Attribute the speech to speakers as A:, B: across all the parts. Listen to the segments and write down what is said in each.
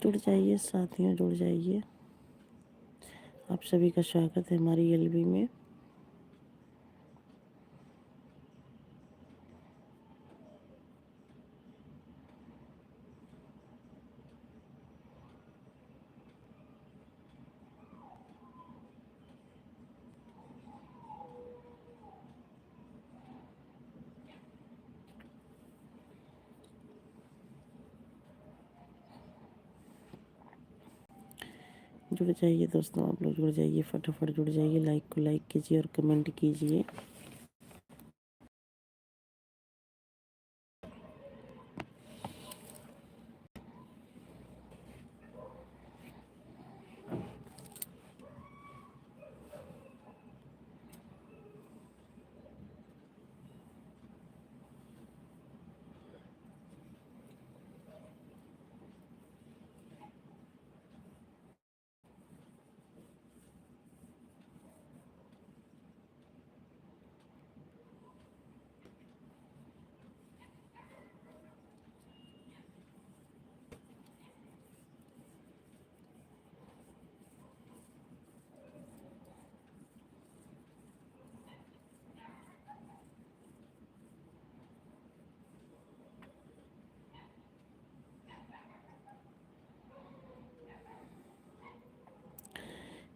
A: जुड़ जाइए साथियों, जुड़ जाइए। आप सभी का स्वागत है हमारी एलबी में। जुड़ जाइए दोस्तों, आप लोग जुड़ जाइए, फटाफट जुड़ जाइए। लाइक को लाइक कीजिए और कमेंट कीजिए।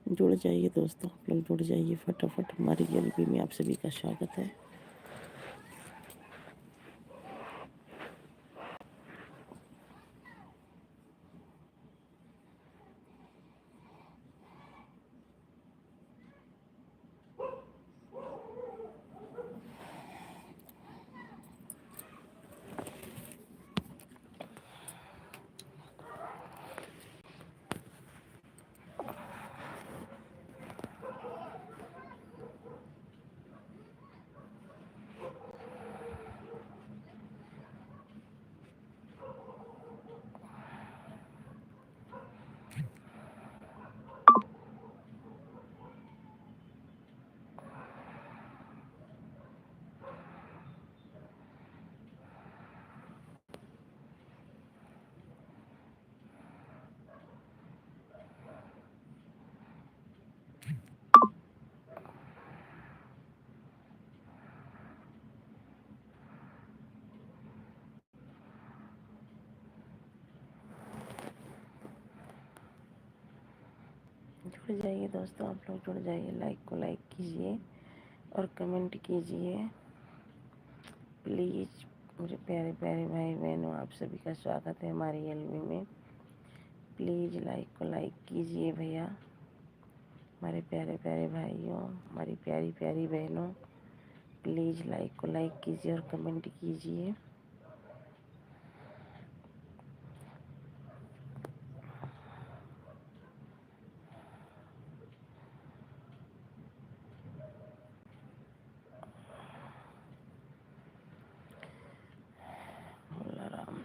A: जुड़ जाइए दोस्तों, आप लोग जुड़ जाइए फटाफट। हमारी एलबी में आप सभी का स्वागत है। जुड़ जाइए दोस्तों, आप लोग जुड़ जाइए। लाइक को लाइक कीजिए और कमेंट कीजिए प्लीज़। मेरे प्यारे प्यारे भाई बहनों, आप सभी का स्वागत है हमारी एलबी में। प्लीज़ लाइक को लाइक कीजिए भैया। हमारे प्यारे प्यारे भाइयों, हमारी प्यारी प्यारी बहनों, प्लीज़ लाइक को लाइक कीजिए और कमेंट कीजिए। राम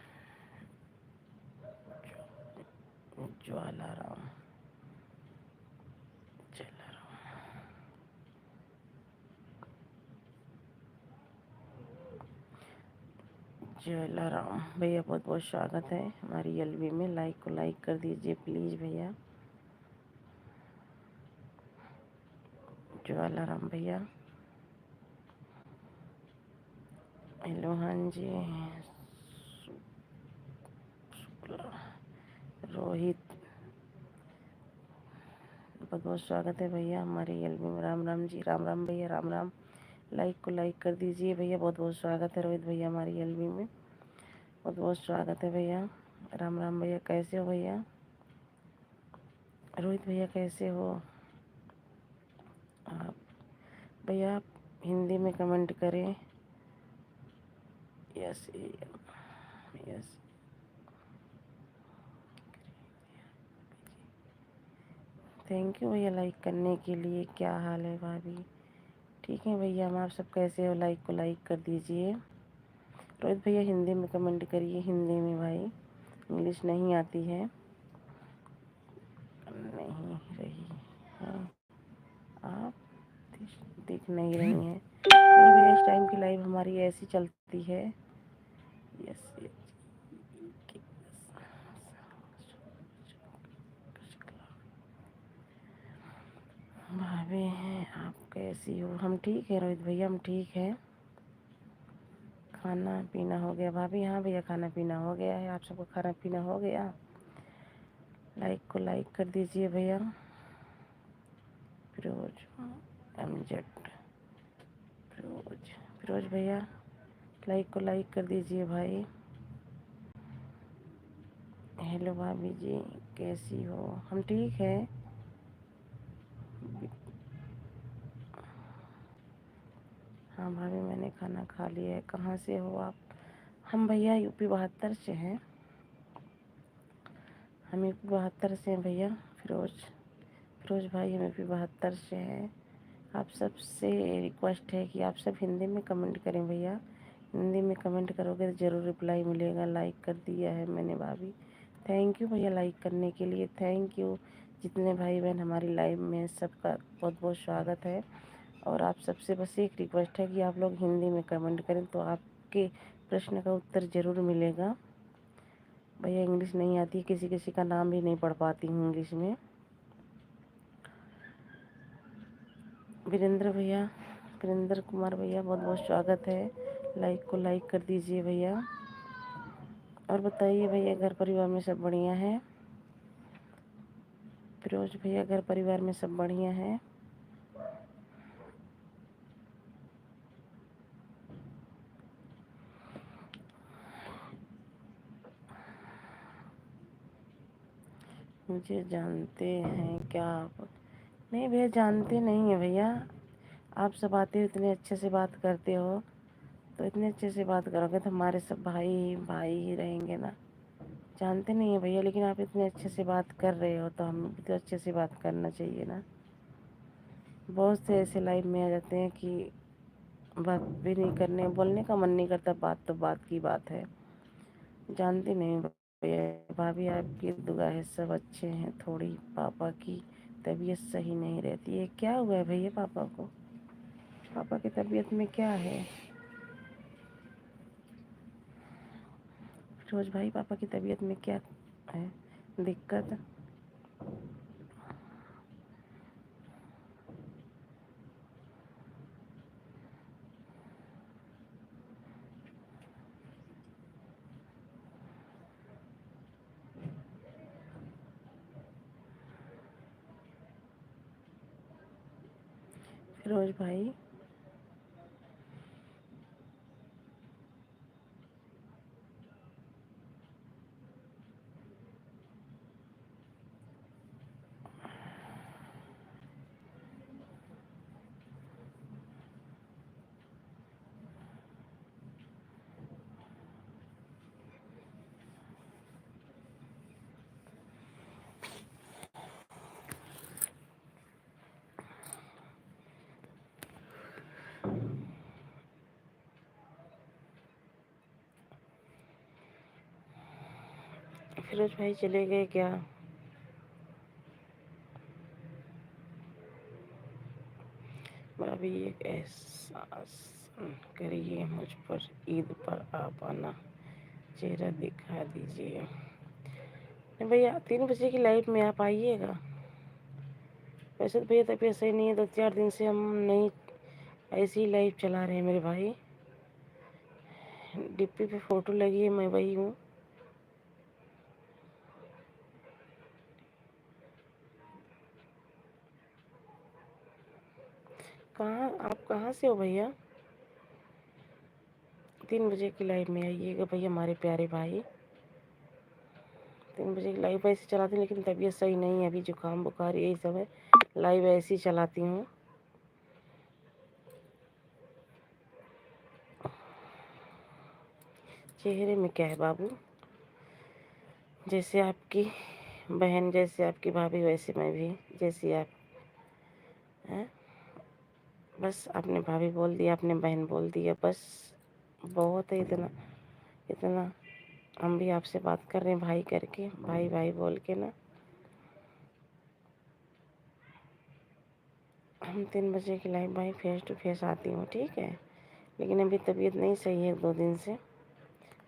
A: ज्वालाराम जलाराम। ज्वालाराम भैया, बहुत बहुत स्वागत है हमारी एलबी में। लाइक को लाइक कर दीजिए प्लीज़ भैया। ज्वालाराम भैया, हेलो। हाँ जी, शुक्ला, रोहित, बहुत बहुत स्वागत है भैया हमारी एलबी में। राम राम जी, राम राम भैया, राम राम। लाइक को लाइक कर दीजिए भैया। बहुत बहुत स्वागत है रोहित भैया हमारी एलबी में। बहुत बहुत स्वागत है भैया। राम राम भैया, कैसे हो भैया? रोहित भैया कैसे हो आप? भैया आप हिंदी में कमेंट करें। Yes yes. थैंक यू भैया लाइक करने के लिए। क्या हाल है भाभी? ठीक है भैया, हम आप सब कैसे हो? लाइक को लाइक कर दीजिए। रोहित भैया हिंदी में कमेंट करिए, हिंदी में भाई, इंग्लिश नहीं आती है। नहीं रही है आप, दिख नहीं रही हैं। नहीं भैया, इस टाइम की लाइव हमारी ऐसी चलती है। यस कैसी हो? हम ठीक है रोहित भैया, हम ठीक है। खाना पीना हो गया भाभी? हाँ भैया, खाना पीना हो गया है। आप सबको खाना पीना हो गया? लाइक को लाइक कर दीजिए भैया। फिरोज एमजेड, फिरोज फिरोज भैया लाइक को लाइक कर दीजिए भाई। हेलो भाभी जी, कैसी हो? हम ठीक है। हाँ भाभी, मैंने खाना खा लिया है। कहाँ से हो आप? हम भैया यूपी 72 से हैं। हम यूपी 72 से हैं भैया। फिरोज फिरोज भाई, हम यूपी 72 से हैं। आप सबसे रिक्वेस्ट है कि आप सब हिंदी में कमेंट करें भैया। हिंदी में कमेंट करोगे तो ज़रूर रिप्लाई मिलेगा। लाइक कर दिया है मैंने भाभी। थैंक यू भैया लाइक करने के लिए, थैंक यू। जितने भाई बहन हमारी लाइव में, सबका बहुत बहुत स्वागत है। और आप सबसे बस एक रिक्वेस्ट है कि आप लोग हिंदी में कमेंट करें तो आपके प्रश्न का उत्तर ज़रूर मिलेगा। भैया इंग्लिश नहीं आती, किसी किसी का नाम भी नहीं पढ़ पाती हूँ इंग्लिश में। वीरेंद्र भैया, वीरेंद्र कुमार भैया, बहुत बहुत स्वागत है। लाइक को लाइक कर दीजिए भैया। और बताइए भैया, घर परिवार में सब बढ़िया है? फिरोज भैया, घर परिवार में सब बढ़िया है? मुझे जानते हैं क्या आप? नहीं भैया, जानते नहीं है भैया। आप सब आते हो, इतने अच्छे से बात करते हो, तो इतने अच्छे से बात करोगे तो हमारे सब भाई भाई ही रहेंगे ना। जानते नहीं है भैया, लेकिन आप इतने अच्छे से बात कर रहे हो तो हमें भी तो अच्छे से बात करना चाहिए ना। बहुत से ऐसे लाइव में आ जाते हैं कि बात भी नहीं करने, बोलने का मन नहीं करता। बात तो बात की बात है। जानती नहीं भैया। भाभी आपकी दुआ है, सब अच्छे हैं। थोड़ी पापा की तबीयत सही नहीं रहती है। क्या हुआ है भैया पापा को? पापा की तबीयत में क्या है? फिरोज भाई, पापा की तबीयत में क्या है दिक्कत? फिरोज भाई, फिरोज भाई चले गए क्या? भाभी एक एहसास करिए मुझ पर, ईद पर आप आना, चेहरा दिखा दीजिए। नहीं भैया, 3 बजे की लाइव में आप आइएगा। वैसे तो भैया तबीयत सही नहीं है, 2-4 दिन से हम नहीं ऐसे ही लाइव चला रहे हैं मेरे भाई। डीपी पे फोटो लगी है, मैं वही हूँ। कहाँ आप, कहाँ से हो भैया? 3 बजे की लाइव में आइएगा भैया हमारे प्यारे भाई। 3 बजे की लाइव ऐसे चलाती हूँ, लेकिन तबीयत सही नहीं है अभी, जुकाम बुखार यही सब है। लाइव ऐसे ही चलाती हूँ। चेहरे में क्या है बाबू? जैसे आपकी बहन, जैसे आपकी भाभी, वैसे मैं भी, जैसी आप हैं। बस आपने भाभी बोल दिया, आपने बहन बोल दिया, बस बहुत है इतना। इतना हम भी आपसे बात कर रहे हैं भाई करके, भाई भाई बोल के ना। हम 3 बजे की लाइव भाई फेस टू फेस आती हूँ, ठीक है। लेकिन अभी तबीयत नहीं सही है, 2 दिन से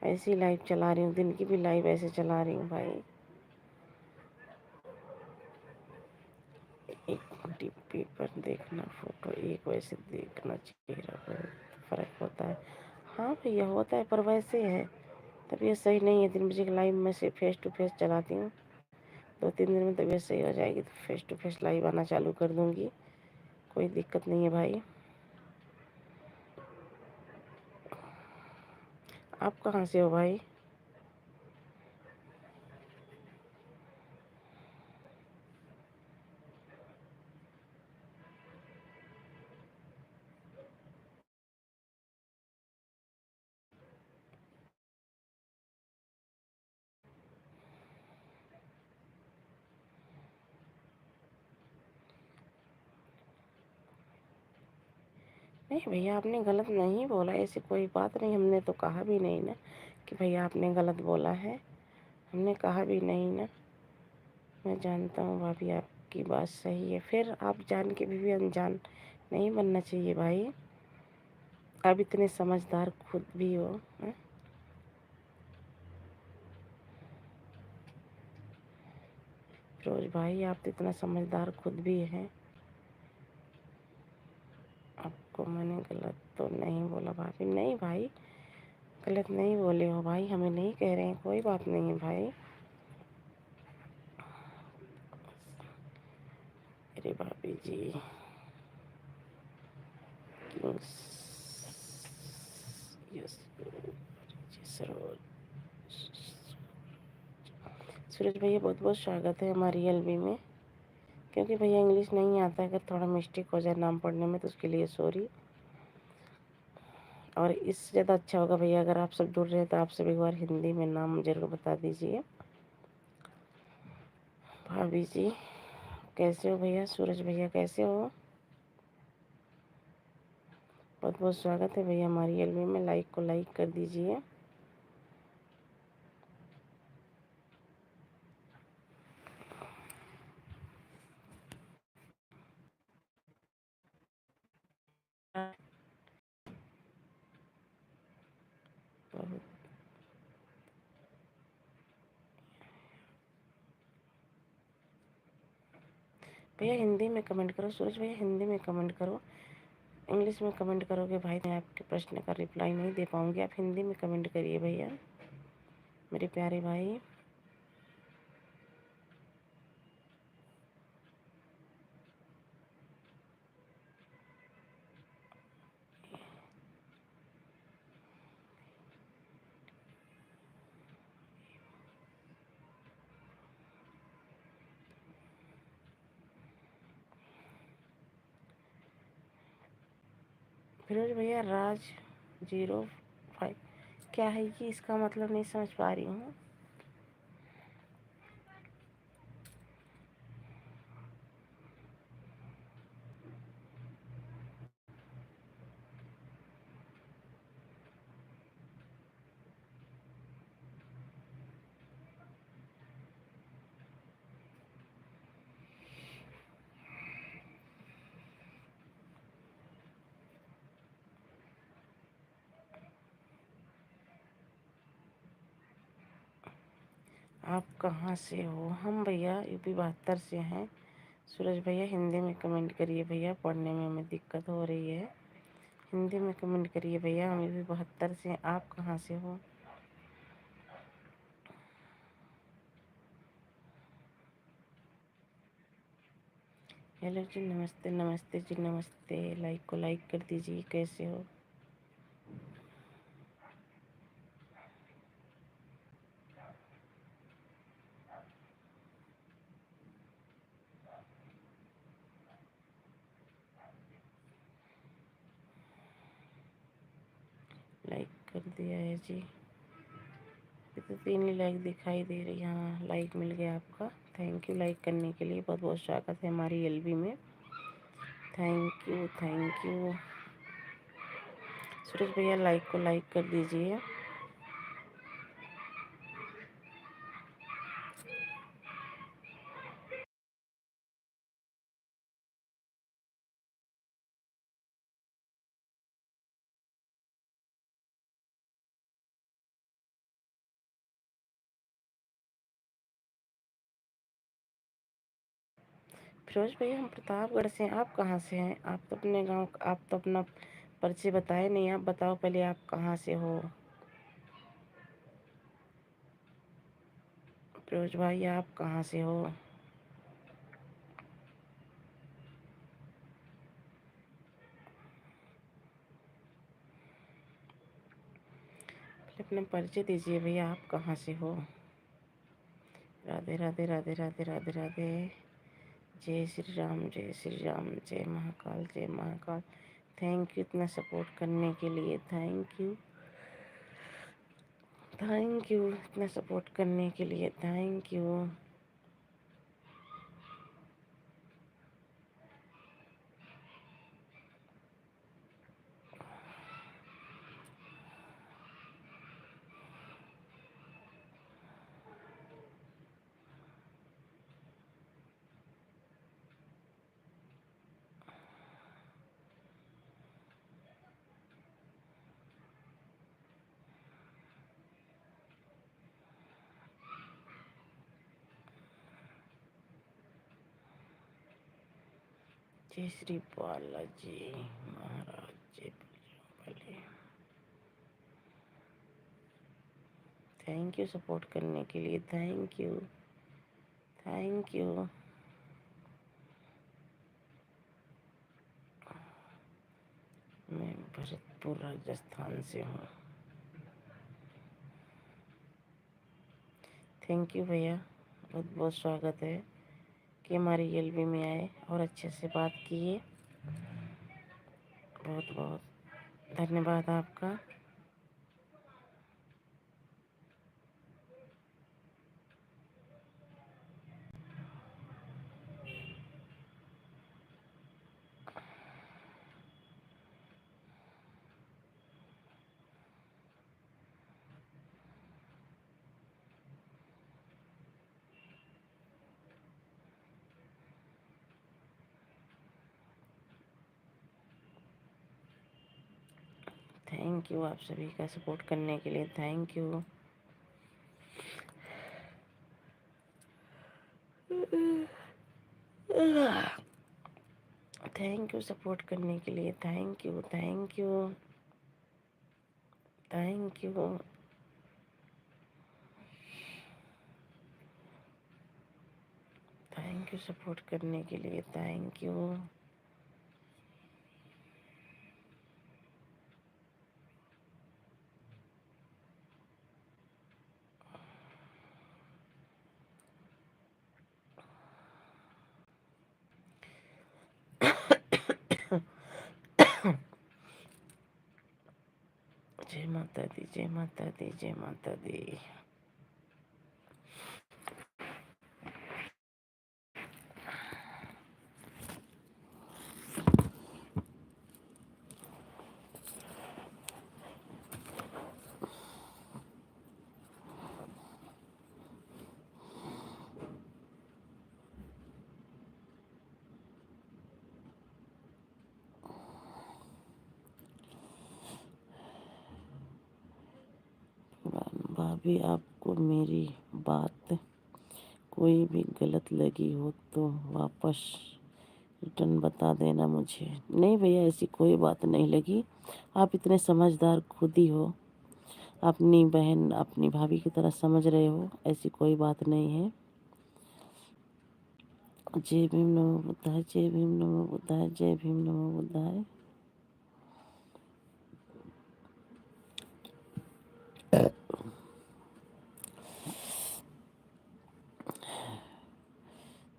A: ऐसी लाइव चला रही हूँ, दिन की भी लाइव ऐसे चला रही हूँ भाई। डीपी पर देखना फोटो एक वैसे देखना, चेहरा पर फर्क होता है। हाँ भैया होता है, पर वैसे है तबीयत सही नहीं है। 3 बजे के लाइव में से फेस टू फेस चलाती हूँ, 2-3 दिन में तबीयत सही हो जाएगी तो फेस टू फेस लाइव आना चालू कर दूँगी, कोई दिक्कत नहीं है भाई। आप कहाँ से हो भाई? नहीं भैया, आपने गलत नहीं बोला, ऐसी कोई बात नहीं, हमने तो कहा भी नहीं ना कि भैया आपने गलत बोला है, हमने कहा भी नहीं ना। मैं जानता हूँ भाभी आपकी बात सही है, फिर आप जान के भी अनजान नहीं बनना चाहिए भाई। आप इतने समझदार खुद भी हो, हैं? फिरोज भाई आप तो इतना समझदार खुद भी हैं। आपको मैंने गलत तो नहीं बोला भाभी? नहीं भाई, गलत नहीं बोले हो भाई, हमें नहीं कह रहे हैं, कोई बात नहीं है भाई। अरे भाभी जी किंग्स, यस सरोज, सूरज भैया बहुत बहुत स्वागत है हमारी एलबी में। क्योंकि भैया इंग्लिश नहीं आता, अगर थोड़ा मिस्टेक हो जाए नाम पढ़ने में तो उसके लिए सॉरी। और इससे ज़्यादा अच्छा होगा भैया अगर आप सब जुड़ रहे हैं तो आप सब एक बार हिंदी में नाम जरूर बता दीजिए। भाभी जी कैसे हो भैया? सूरज भैया कैसे हो? बहुत बहुत स्वागत है भैया हमारी एलबी में, लाइक को लाइक कर दीजिए। भैया हिंदी में कमेंट करो, सूरज भैया हिंदी में कमेंट करो। इंग्लिश में कमेंट करोगे भाई मैं आपके प्रश्न का रिप्लाई नहीं दे पाऊंगी, आप हिंदी में कमेंट करिए भैया मेरे प्यारे भाई। फिरोज भैया राज 05 क्या है ये? इसका मतलब नहीं समझ पा रही हूँ। आप कहाँ से हो? हम भैया यूपी 72 से हैं। सूरज भैया हिंदी में कमेंट करिए भैया, पढ़ने में हमें दिक्कत हो रही है। हिंदी में कमेंट करिए भैया, हम यूपी 72 से हैं। आप कहाँ से हो? हेलो जी, नमस्ते नमस्ते जी नमस्ते। लाइक को लाइक कर दीजिए, कैसे हो? लाइक कर दिया है जी, ये तो 3 ही लाइक दिखाई दे रही है। हाँ लाइक मिल गया आपका, थैंक यू लाइक करने के लिए, बहुत बहुत स्वागत है हमारी एलबी में। Thank you thank you. Suraj भैया लाइक को लाइक कर दीजिए। फिरोज भैया हम प्रतापगढ़ से हैं। आप कहाँ से हैं? आप तो अपने गांव, आप तो अपना परिचय बताए नहीं। आप बताओ पहले आप कहाँ से हो? फिरोज भाई आप कहाँ से हो? पहले अपना परिचय दीजिए भैया, आप कहाँ से हो? राधे राधे राधे राधे राधे राधे। जय श्री राम, जय श्री राम, जय महाकाल, जय महाकाल। थैंक यू इतना सपोर्ट करने के लिए। थैंक यू, थैंक यू इतना सपोर्ट करने के लिए। Thank you. जय श्री बालाजी महाराज, जय बजरंगबली। थैंक यू सपोर्ट करने के लिए। Thank you, thank you. मैं भरतपुर राजस्थान से हूँ। थैंक यू भैया, बहुत बहुत स्वागत है कि हमारी एलबी में आए और अच्छे से बात किए। बहुत बहुत धन्यवाद आपका। थैंक यू आप सभी का सपोर्ट करने के लिए। Thank you. Thank you support करने के लिए। Thank you, thank you, thank you. Thank you support करने के लिए। Thank you. जय माता दी, जय माता दी, जय माता दी। भाभी आपको मेरी बात कोई भी गलत लगी हो तो वापस रिटर्न बता देना मुझे। नहीं भैया ऐसी कोई बात नहीं लगी। आप इतने समझदार खुद ही हो, अपनी बहन अपनी भाभी की तरह समझ रहे हो, ऐसी कोई बात नहीं है। जय भीम नमो बुद्धाय, जय भीम नमो बुद्धाय, जय भीम नमो बुद्धाय।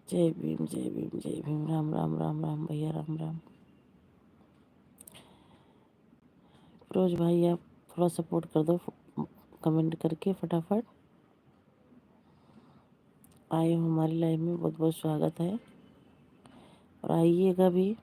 A: जय भीम, जय भीम, जय भीम। राम राम राम राम भैया, राम राम। फिरोज भाई आप थोड़ा सपोर्ट कर दो कमेंट करके फटाफट। आए हो हमारी लाइफ में, बहुत बहुत स्वागत है और आइएगा भी।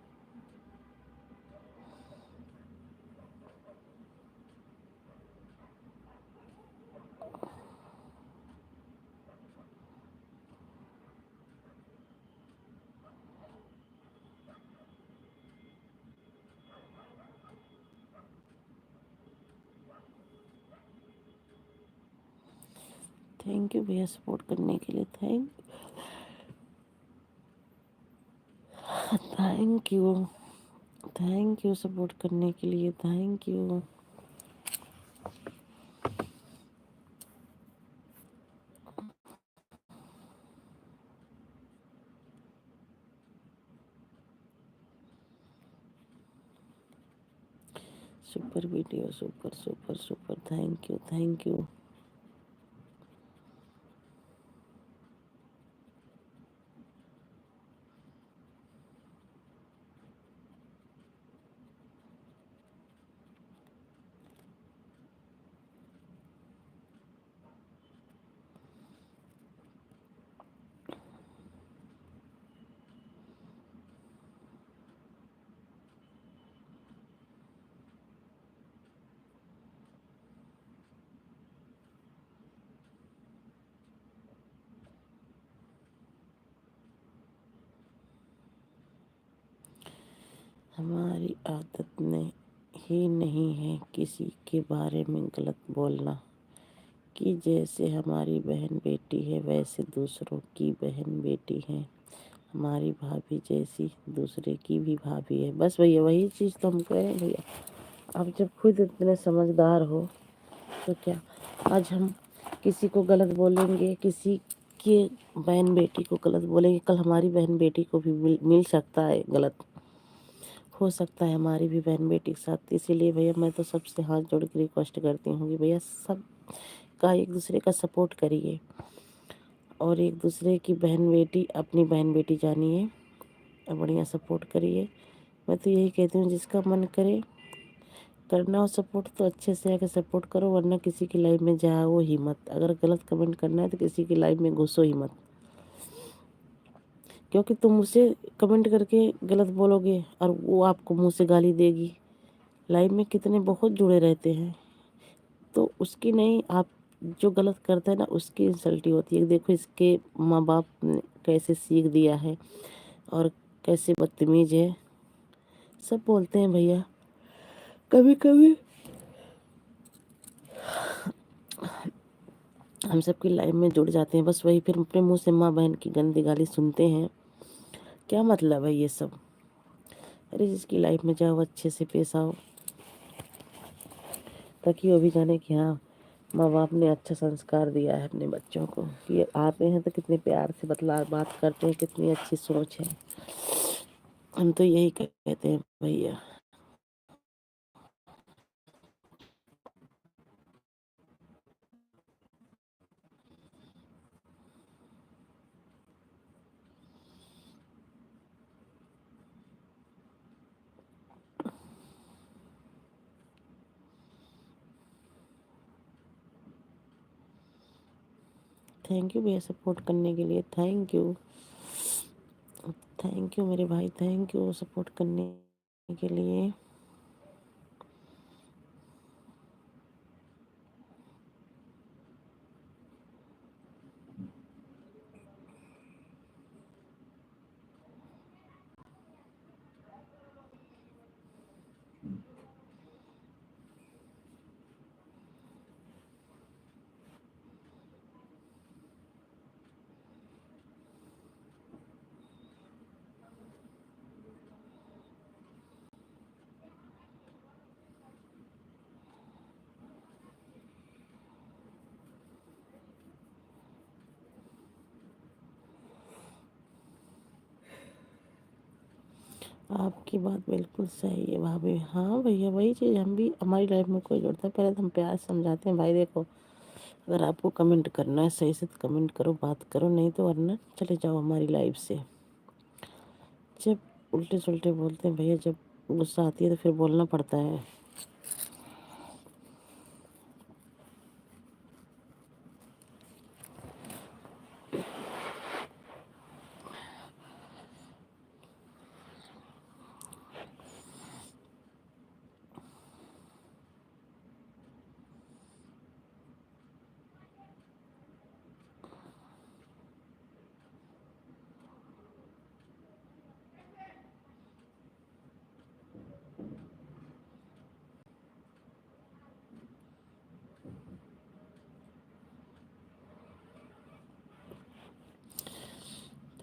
A: थैंक यू भैया सपोर्ट करने के लिए। थैंक थैंक यू सपोर्ट करने के लिए, thank you. Super video, super super super, thank you thank you. हमारी आदत ने ही नहीं है किसी के बारे में गलत बोलना, कि जैसे हमारी बहन बेटी है वैसे दूसरों की बहन बेटी है, हमारी भाभी जैसी दूसरे की भी भाभी है। बस भैया वही चीज़ तो हम कह रहे हैं भैया। आप जब खुद इतने समझदार हो तो क्या आज हम किसी को गलत बोलेंगे, किसी के बहन बेटी को गलत बोलेंगे, कल हमारी बहन बेटी को भी मिल सकता है गलत, हो सकता है हमारी भी बहन बेटी के साथ। इसीलिए भैया मैं तो सबसे हाथ जोड़ के रिक्वेस्ट करती हूँ कि भैया सब का एक दूसरे का सपोर्ट करिए और एक दूसरे की बहन बेटी अपनी बहन बेटी जानिए और बढ़िया सपोर्ट करिए। मैं तो यही कहती हूँ जिसका मन करे करना हो सपोर्ट तो अच्छे से आके सपोर्ट करो, वरना किसी की लाइफ में जाओ ही मत। अगर गलत कमेंट करना है तो किसी की लाइफ में घुसो ही मत, क्योंकि तुम उसे कमेंट करके गलत बोलोगे और वो आपको मुंह से गाली देगी। लाइफ में कितने बहुत जुड़े रहते हैं, तो उसकी नहीं, आप जो गलत करता है ना उसकी इंसल्टी होती है। देखो इसके माँ बाप ने कैसे सीख दिया है और कैसे बदतमीज है। सब बोलते हैं भैया कभी कभी हम सबकी लाइफ में जुड़ जाते हैं, बस वही फिर अपने मुंह से माँ बहन की गंदी गाली सुनते हैं। क्या मतलब है ये सब। अरे जिसकी लाइफ में जाओ अच्छे से पेश आओ, ताकि वो भी जाने कि हाँ माँ बाप ने अच्छा संस्कार दिया है अपने बच्चों को। ये आते हैं तो कितने प्यार से बतला बात करते हैं, कितनी अच्छी सोच है। हम तो यही कहते हैं भैया। थैंक यू भैया सपोर्ट करने के लिए, थैंक यू मेरे भाई, थैंक यू सपोर्ट करने के लिए। आपकी बात बिल्कुल सही है भाभी। हाँ भैया वही चीज़ हम भी, हमारी लाइफ में कोई जुड़ता है पहले तो हम प्यार से समझाते हैं भाई देखो अगर आपको कमेंट करना है सही से तो कमेंट करो, बात करो, नहीं तो वरना चले जाओ हमारी लाइफ से। जब उल्टे सुलटे बोलते हैं भैया, जब गुस्सा आती है तो फिर बोलना पड़ता है।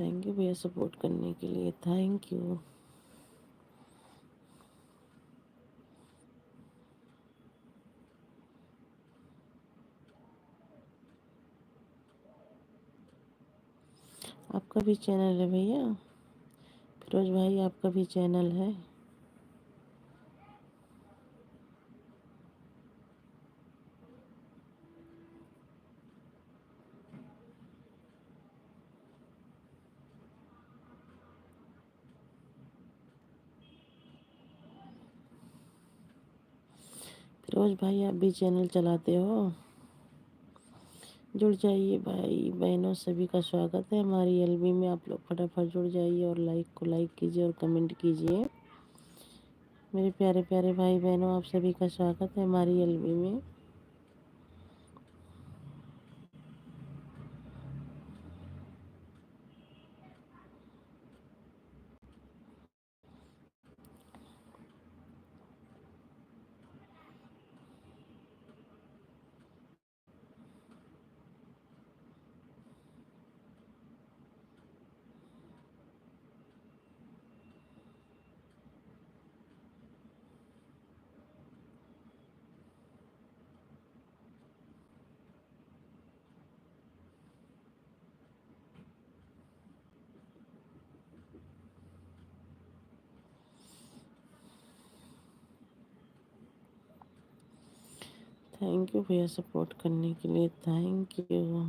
A: थैंक यू भैया सपोर्ट करने के लिए, थैंक यू। आपका भी चैनल है भैया फिरोज भाई, आपका भी चैनल है? फिरोज भाई आप भी चैनल चलाते हो? जुड़ जाइए भाई बहनों, सभी का स्वागत है हमारी एलबी में। आप लोग फटाफट जुड़ जाइए और लाइक को लाइक कीजिए और कमेंट कीजिए। मेरे प्यारे प्यारे भाई बहनों, आप सभी का स्वागत है हमारी एलबी में। थैंक यू भैया सपोर्ट करने के लिए, थैंक यू।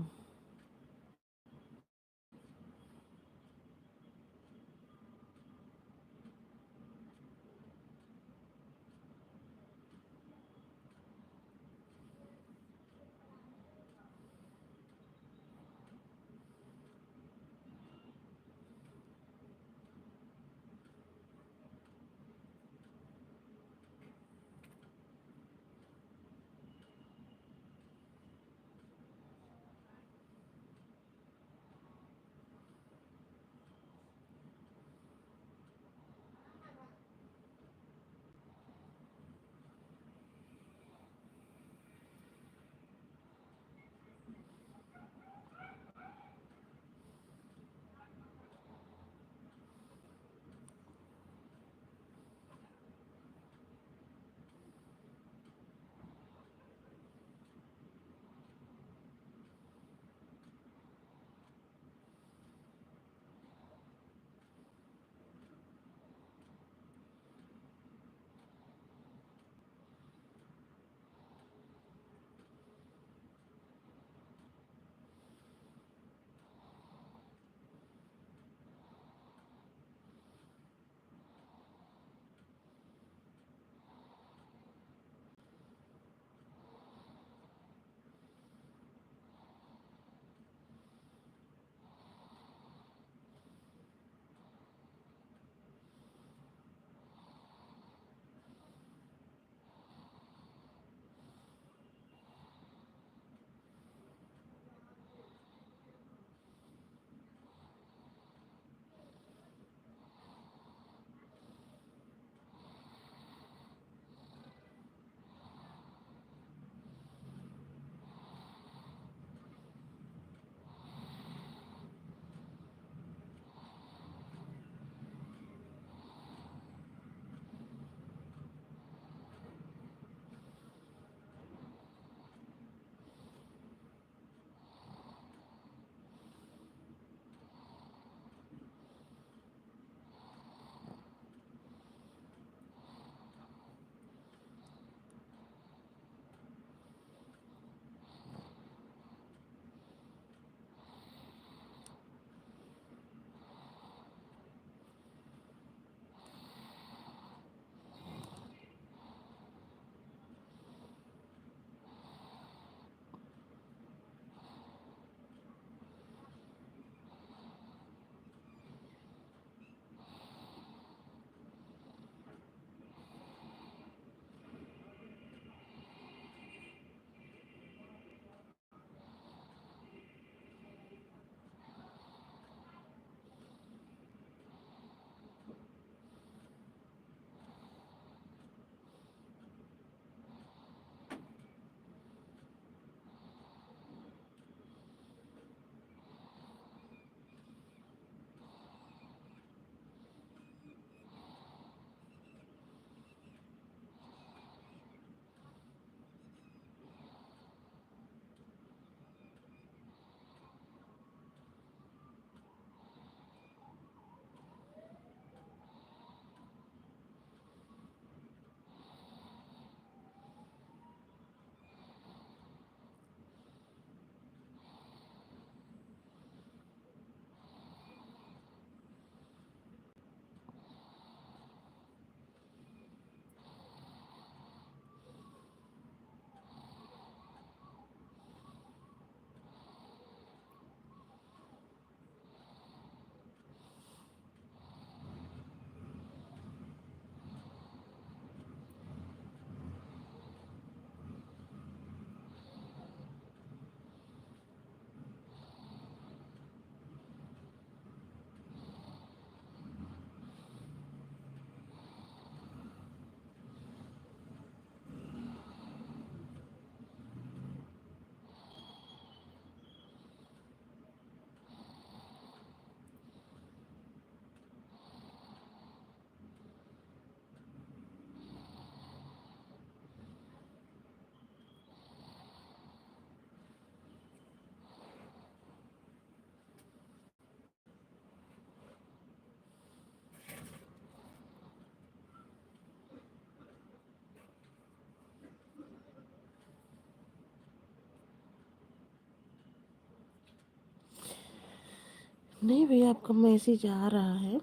A: नहीं भैया, आपका मैसेज आ रहा है।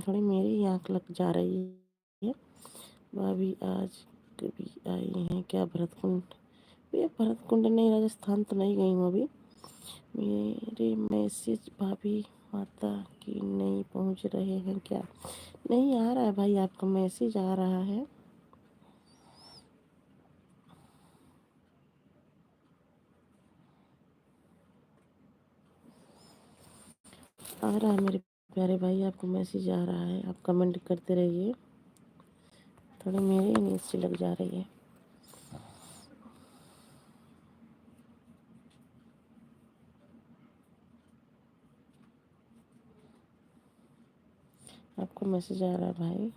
A: थोड़ी मेरी आँख लग जा रही है। भाभी आज कभी आई हैं क्या भरतकुंड? भैया भरतकुंड नहीं, राजस्थान तो नहीं गई हूँ अभी। मेरे मैसेज भाभी माता की नहीं पहुँच रहे हैं क्या? नहीं, आ रहा है भाई, आपका मैसेज आ रहा है। आ रहा है मेरे प्यारे भाई, आपको मैसेज आ रहा है। आप कमेंट करते रहिए। थोड़ी मेरी ही नींद सी लग जा रही है। आपको मैसेज आ रहा है भाई।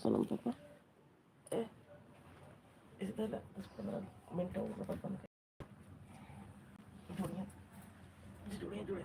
A: सोनम पापा इधर 10-15 मिनट होगा पापा जुड़िए जुड़िए जुड़े